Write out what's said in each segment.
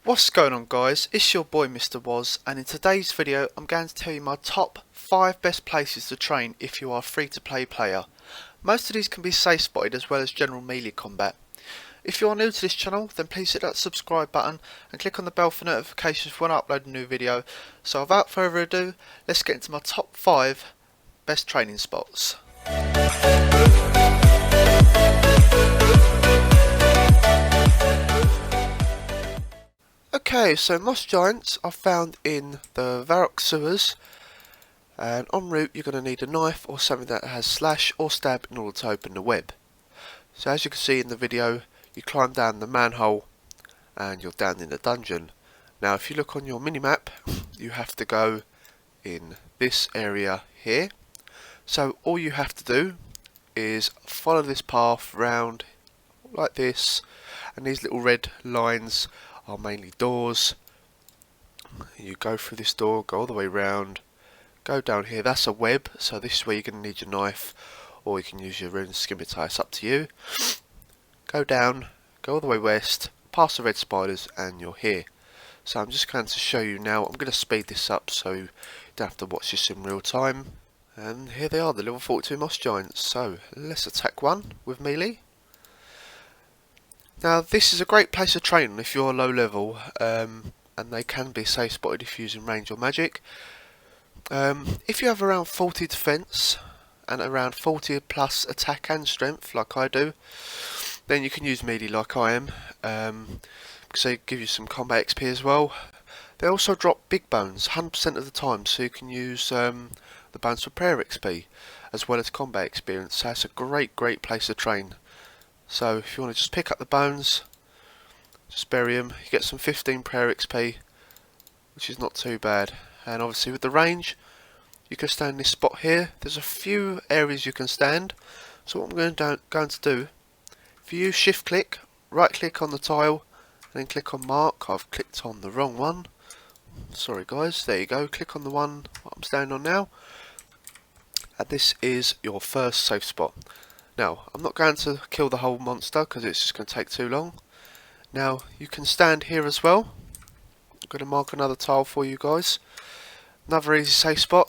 What's going on, guys? It's your boy Mr. Was, and in today's video I'm going to tell you my top 5 best places to train if you are a free to play player. Most of these can be safe spotted as well as general melee combat. If you are new to this channel, then please hit that subscribe button and click on the bell for notifications when I upload a new video. So without further ado, let's get into my top 5 best training spots. Okay, so moss giants are found in the Varrock sewers, and en route you're going to need a knife or something that has slash or stab in order to open the web. So as you can see in the video, you climb down the manhole and you're down in the dungeon. Now if you look on your minimap, you have to go in this area here. So all you have to do is follow this path round like this, and these little red lines are mainly doors. You go through this door, go all the way round, go down here. That's a web, so this is where you're going to need your knife, or you can use your rune scimitar. It's up to you. Go down, go all the way west, past the red spiders, and you're here. So I'm just going to show you now. I'm going to speed this up so you don't have to watch this in real time. And here they are, the level 42 moss giants. So let's attack one with melee. Now this is a great place to train if you're low level, and they can be safe spotted if using range or magic. If you have around 40 defense and around 40 plus attack and strength like I do, then you can use melee like I am, because they give you some combat XP as well. They also drop big bones 100% of the time, so you can use the bones for prayer XP as well as combat experience. So it's a great place to train. So if you want to just pick up the bones, just bury them, you get some 15 prayer XP, which is not too bad. And obviously with the range, you can stand in this spot here. There's a few areas you can stand. So what I'm going to do, if you use shift click, right click on the tile, and then click on mark. I've clicked on the wrong one. Sorry guys, there you go. Click on the one I'm standing on now. And this is your first safe spot. Now, I'm not going to kill the whole monster because it's just going to take too long. Now, you can stand here as well. I'm going to mark another tile for you guys. Another easy safe spot.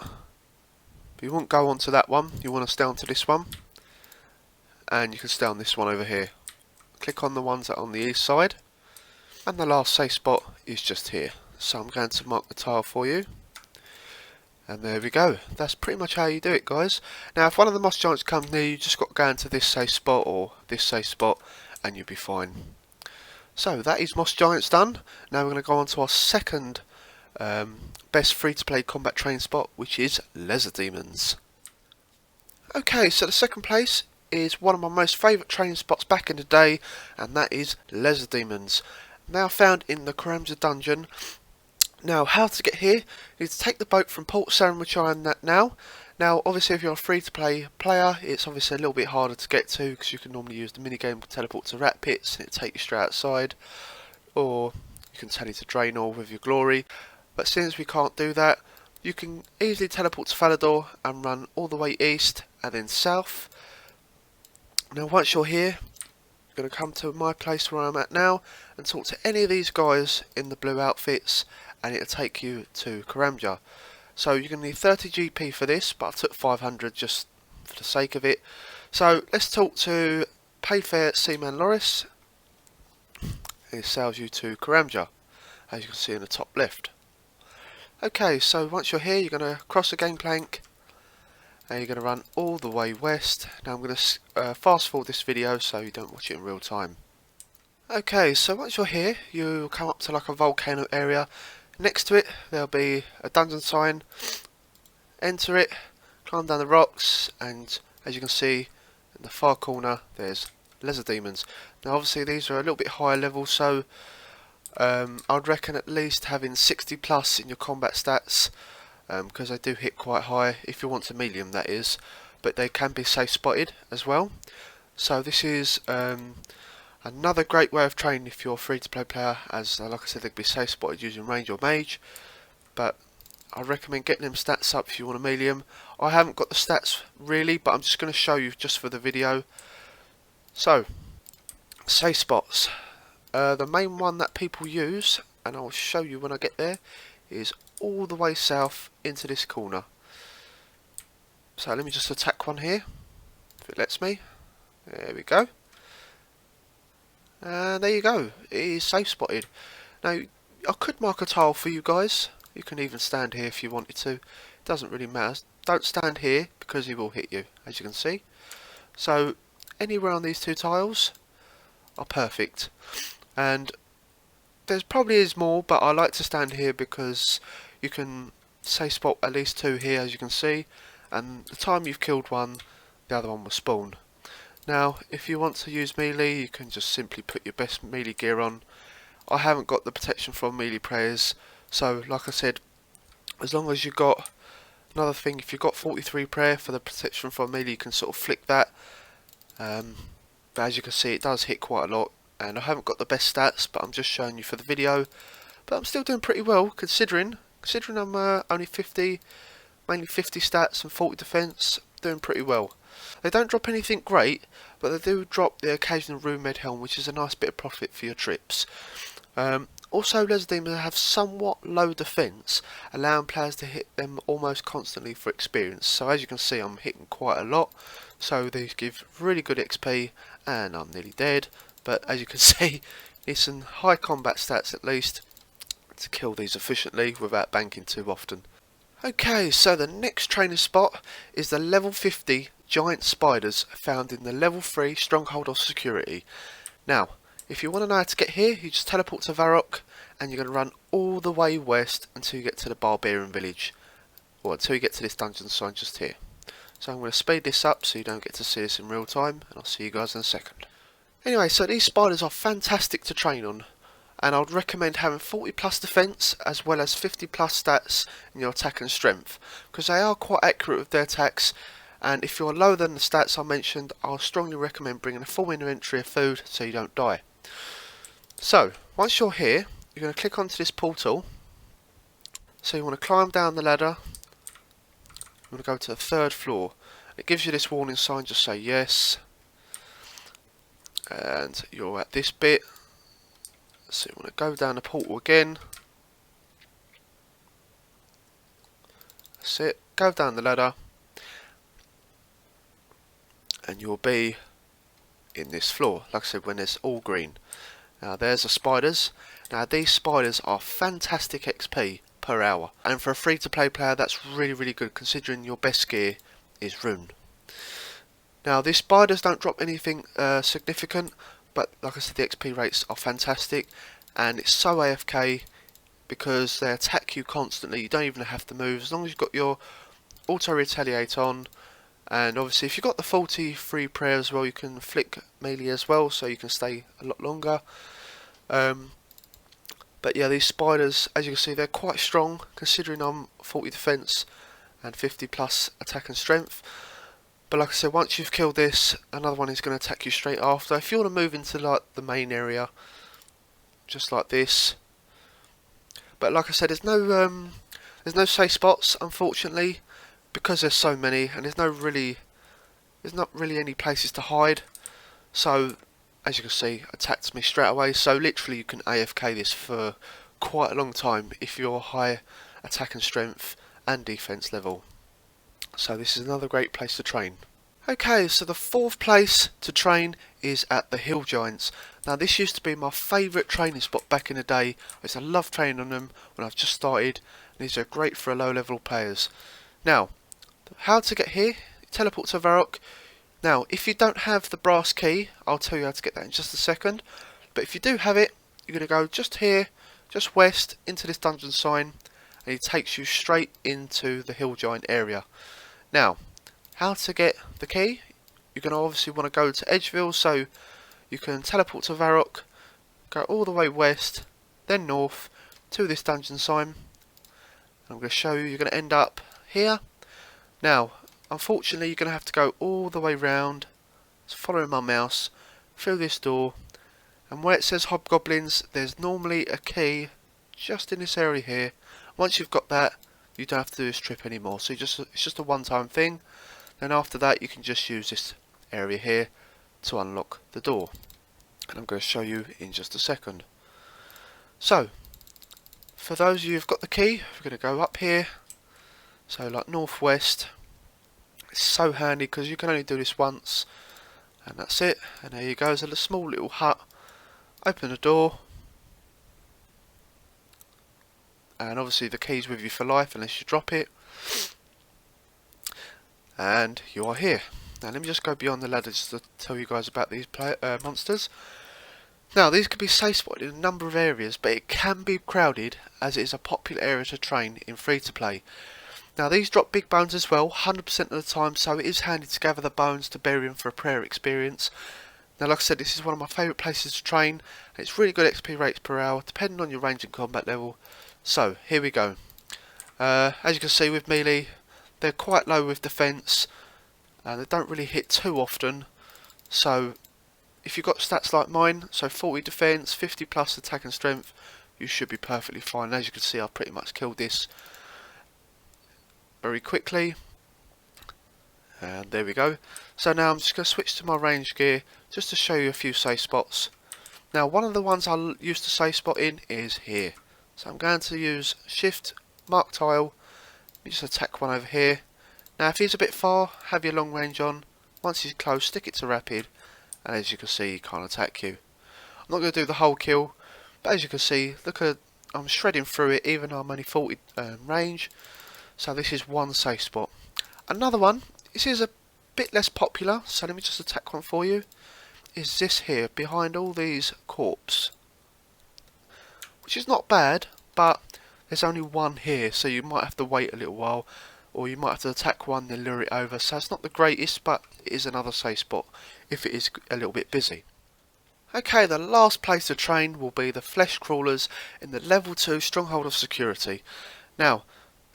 But you won't go onto that one. You want to stay onto this one. And you can stay on this one over here. Click on the ones that are on the east side. And the last safe spot is just here. So I'm going to mark the tile for you. And there we go. That's pretty much how you do it, guys. Now if one of the moss giants comes near you, just got to go into this safe spot or this safe spot and you'll be fine. So that is moss giants done. Now we're going to go on to our second best free to play combat train spot, which is lizard demons. Okay, so the second place is one of my most favourite training spots back in the day, and that is lizard demons. Now found in the CRAVLERS dungeon. Now, how to get here is to take the boat from Port Sarim, which I am at now. Now, obviously, if you're a free-to-play player, it's obviously a little bit harder to get to because you can normally use the minigame to teleport to rat pits and it'll take you straight outside, or you can tell you to Draenor with your glory. But since we can't do that, you can easily teleport to Falador and run all the way east and then south. Now, once you're here, you're going to come to my place where I'm at now and talk to any of these guys in the blue outfits, and it'll take you to CRAVLERS. So you're going to need 30 GP for this, but I took 500 just for the sake of it. So let's talk to Payfair Seaman Loris. He sells you to CRAVLERS, as you can see in the top left. Okay, so once you're here, you're going to cross the gangplank and you're going to run all the way west. Now I'm going to fast forward this video so you don't watch it in real time. Okay, so once you're here, you'll come up to like a volcano area. Next to it, there'll be a dungeon sign. Enter it, climb down the rocks, and as you can see in the far corner, there's lizard demons. Now, obviously, these are a little bit higher level, so I'd reckon at least having 60 plus in your combat stats, because they do hit quite high if you want to melee them, that is. But they can be safe spotted as well. So this is another great way of training if you're a free to play player, as like I said, they can be safe spotted using range or mage, but I recommend getting them stats up if you want to melee them. I haven't got the stats really, but I'm just going to show you just for the video. So, safe spots. The main one that people use and I'll show you when I get there, is all the way south into this corner. So let me just attack one here, if it lets me. There we go. And there you go, it is safe spotted. Now, I could mark a tile for you guys. You can even stand here if you wanted to. It doesn't really matter. Don't stand here because he will hit you, as you can see. So, anywhere on these two tiles are perfect. And there's probably is more, but I like to stand here because you can safe spot at least two here, as you can see. And the time you've killed one, the other one will spawn. Now, if you want to use melee, you can just simply put your best melee gear on. I haven't got the protection from melee players, so like I said, as long as you've got, another thing, if you've got 43 prayer for the protection from melee, you can sort of flick that. But as you can see, it does hit quite a lot, and I haven't got the best stats, but I'm just showing you for the video. But I'm still doing pretty well, considering I'm only 50, mainly 50 stats and 40 defense, doing pretty well. They don't drop anything great, but they do drop the occasional room med helm, which is a nice bit of profit for your trips. Also, laser demons have somewhat low defense, allowing players to hit them almost constantly for experience. So as you can see, I'm hitting quite a lot, so they give really good XP, and I'm nearly dead. But as you can see, need some high combat stats at least to kill these efficiently without banking too often. Okay, so the next training spot is the level 50 giant spiders found in the level 3 stronghold of security. Now, if you want to know how to get here, you just teleport to Varrock, and you're going to run all the way west until you get to the barbarian village, or until you get to this dungeon sign just here. So I'm going to speed this up so you don't get to see this in real time, and I'll see you guys in a second. Anyway, so these spiders are fantastic to train on, and I would recommend having 40 plus defense as well as 50 plus stats in your attack and strength, because they are quite accurate with their attacks. And if you're lower than the stats I mentioned, I'll strongly recommend bringing a full inventory of food so you don't die. So, once you're here, you're going to click onto this portal. So you want to climb down the ladder. You want to go to the 3rd floor. It gives you this warning sign, just say yes. And you're at this bit. So you want to go down the portal again. That's it. Go down the ladder. And you'll be in this floor, like I said, when it's all green. Now there's the spiders. Now these spiders are fantastic XP per hour, and for a free to play player that's really good, considering your best gear is rune. Now these spiders don't drop anything significant, but like I said, the XP rates are fantastic, and it's so AFK because they attack you constantly. You don't even have to move as long as you've got your auto retaliate on. And obviously if you've got the 43 prayer as well, you can flick melee as well, so you can stay a lot longer. But yeah, these spiders, as you can see, they're quite strong, considering I'm 40 defense and 50 plus attack and strength. But like I said, once you've killed this, another one is going to attack you straight after. If you want to move into like the main area, just like this. But like I said, there's no safe spots, unfortunately, because there's so many, and there's not really any places to hide. So as you can see, attacked me straight away. So literally you can AFK this for quite a long time if you're high attack and strength and defense level. So this is another great place to train. Okay, so the 4th place to train is at the Hill Giants. Now this used to be my favourite training spot back in the day. I used to love training on them when I've just started, and these are great for low level players. Now, how to get here? Teleport to Varrock. Now, if you don't have the brass key, I'll tell you how to get that in just a second. But if you do have it, you're going to go just here, just west, into this dungeon sign, and it takes you straight into the Hill Giant area. Now, how to get the key? You're going to obviously want to go to Edgeville, so you can teleport to Varrock, go all the way west, then north, to this dungeon sign. I'm going to show you, you're going to end up here. Now, unfortunately, you're going to have to go all the way round, following my mouse, through this door, and where it says hobgoblins, there's normally a key just in this area here. Once you've got that, you don't have to do this trip anymore, so it's just a one-time thing. Then after that, you can just use this area here to unlock the door, and I'm going to show you in just a second. So, for those of you who've got the key, we're going to go up here, so like northwest. It's so handy because you can only do this once, and that's it. And there you go, there's a small little hut. Open the door, and obviously the key's with you for life unless you drop it, and you are here. Now let me just go beyond the ladder just to tell you guys about these monsters. Now these can be safe spotted in a number of areas, but it can be crowded as it is a popular area to train in free to play. Now these drop big bones as well, 100% of the time, so it is handy to gather the bones to bury them for a prayer experience. Now like I said, this is one of my favourite places to train, and it's really good XP rates per hour depending on your range and combat level. So here we go. As you can see with melee, they're quite low with defence, and they don't really hit too often. So if you've got stats like mine, so 40 defence, 50 plus attack and strength, you should be perfectly fine. As you can see, I've pretty much killed this very quickly, and there we go. So now I'm just going to switch to my range gear just to show you a few safe spots. Now one of the ones I used to safe spot in is here, so I'm going to use shift mark tile. Let me just attack one over here. Now if he's a bit far, have your long range on. Once he's close, stick it to rapid, and as you can see, he can't attack you. I'm not going to do the whole kill, but as you can see, look at, I'm shredding through it even though I'm only 40 range. So this is one safe spot. Another one, this is a bit less popular, so let me just attack one for you, is this here, behind all these corpses. Which is not bad, but there's only one here, so you might have to wait a little while, or you might have to attack one and lure it over. So it's not the greatest, but it is another safe spot if it is a little bit busy. Okay, the last place to train will be the flesh crawlers in the level 2 stronghold of security. Now,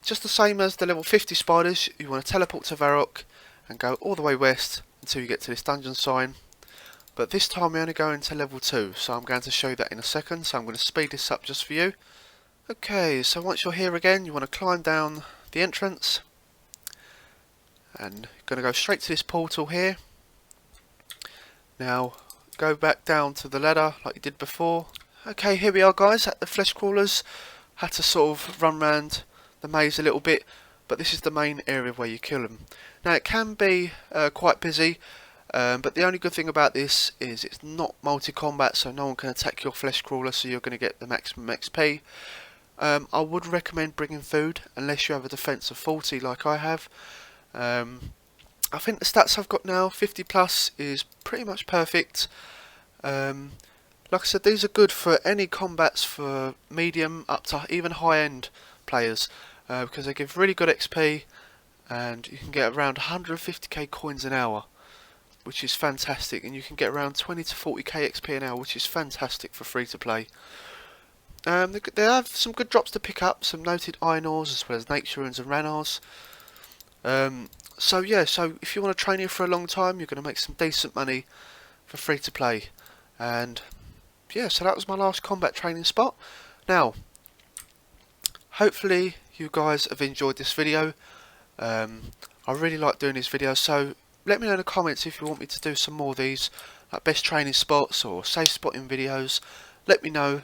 just the same as the level 50 spiders, you want to teleport to Varrock and go all the way west until you get to this dungeon sign. But this time we're only going to level 2, so I'm going to show you that in a second, so I'm going to speed this up just for you. Okay, so once you're here again, you want to climb down the entrance, and you're going to go straight to this portal here. Now, go back down to the ladder like you did before. Okay, here we are guys at the flesh crawlers. Had to sort of run around the maze a little bit, but this is the main area where you kill them. Now it can be quite busy, but the only good thing about this is it's not multi-combat, so no one can attack your flesh crawler, so you're going to get the maximum XP. I would recommend bringing food unless you have a defense of 40 like I have. I think the stats I've got now, 50 plus, is pretty much perfect. Like I said, these are good for any combats for medium up to even high-end players, because they give really good XP, and you can get around 150k coins an hour, which is fantastic, and you can get around 20 to 40k XP an hour, which is fantastic for free to play. They have some good drops to pick up, some noted iron ores as well as nature runes and ranars. So yeah, so if you want to train here for a long time, you're going to make some decent money for free to play. And yeah, so that was my last combat training spot. Now, hopefully you guys have enjoyed this video. I really like doing these videos, so let me know in the comments if you want me to do some more of these, like best training spots or safe spotting videos. Let me know,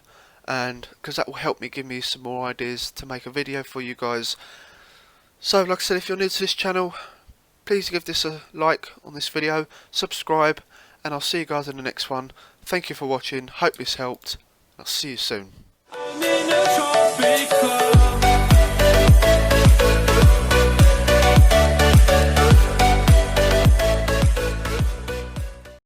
and because that will help me, give me some more ideas to make a video for you guys. So like I said, if you're new to this channel, please give this a like on this video, subscribe, and I'll see you guys in the next one. Thank you for watching, hope this helped, I'll see you soon.